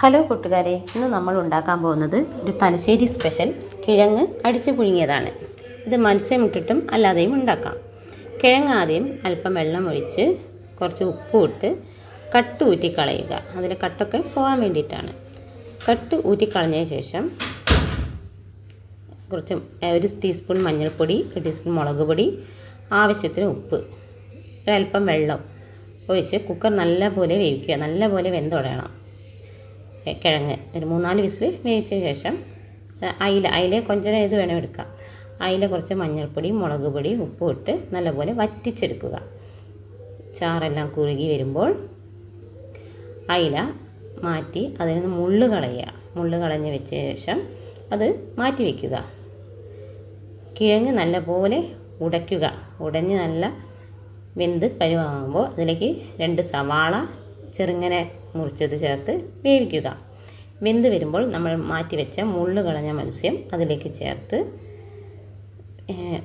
Hello കൂട്ടുകാരെ, ഇന്ന് നമ്മൾ ഉണ്ടാക്കാൻ പോകുന്നത് ഒരു തലശ്ശേരി സ്പെഷ്യൽ കിഴങ്ങ് അടിച്ചു പുഴുങ്ങിയതാണ്. ഇത് മത്സ്യം ഇട്ടിട്ടും അല്ലാതെയും ഉണ്ടാക്കാം. കിഴങ്ങ് ആദ്യം അല്പം വെള്ളം ഒഴിച്ച് കുറച്ച് ഉപ്പ് ഇട്ട് കട്ട് ഊറ്റി കളയുക. അതിൽ കട്ടൊക്കെ പോകാൻ വേണ്ടിയിട്ടാണ്. കട്ട് ഊറ്റി കളഞ്ഞതിന് ശേഷം കുറച്ച് ഒരു ടീസ്പൂൺ മഞ്ഞൾപ്പൊടി, ഒരു ടീസ്പൂൺ മുളക് പൊടി, ആവശ്യത്തിന് ഉപ്പ്, ഒരല്പം വെള്ളം ഒഴിച്ച് കുക്കർ നല്ലപോലെ വേവിക്കുക. നല്ലപോലെ വെന്തുടയണം. കിഴങ്ങ് ഒരു 3-4 വിസിൽ വേവിച്ച ശേഷം അയില കൊഞ്ചം ഇത് വേണം എടുക്കാം. അയില കുറച്ച് മഞ്ഞൾപ്പൊടി, മുളക് പൊടി, ഉപ്പും ഇട്ട് നല്ലപോലെ വറ്റിച്ചെടുക്കുക. ചാറെല്ലാം കുറുകി വരുമ്പോൾ അയില മാറ്റി അതിൽ നിന്ന് മുള്ള് കളയുക. മുള്ള് കളഞ്ഞ് വെച്ച ശേഷം അത് മാറ്റി വയ്ക്കുക. കിഴങ്ങ് നല്ലപോലെ ഉടയ്ക്കുക. ഉടഞ്ഞ് നല്ല വെന്ത് പരുവാകുമ്പോൾ അതിലേക്ക് 2 സവാള ചെറുങ്ങനെ മുറിച്ചത് ചേർത്ത് വേവിക്കുക. വെന്ത് വരുമ്പോൾ നമ്മൾ മാറ്റി വെച്ച മുള്ള് കളഞ്ഞ മത്സ്യം അതിലേക്ക് ചേർത്ത്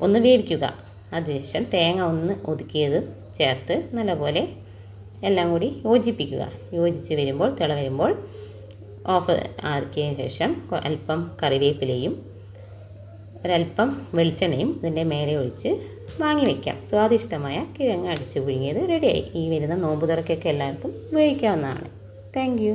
ഒന്ന് വേവിക്കുക. അതിനുശേഷം തേങ്ങ ഒന്ന് ഒതുക്കിയത് ചേർത്ത് നല്ലപോലെ എല്ലാം കൂടി യോജിപ്പിക്കുക. യോജിച്ച് വരുമ്പോൾ തിള വരുമ്പോൾ ഓഫ് ആക്കിയതിന് ശേഷം അല്പം കറിവേപ്പിലയും ഒരല്പം വെളിച്ചെണ്ണയും ഇതിൻ്റെ മേലെ ഒഴിച്ച് വാങ്ങി വയ്ക്കാം. സ്വാദിഷ്ടമായ കിഴങ്ങ് അടിച്ചു പുഴുങ്ങിയത് റെഡിയായി. ഈ വരുന്ന നോമ്പ് തുറക്കൊക്കെ എല്ലാവർക്കും ഉപയോഗിക്കാവുന്നതാണ്. Thank you.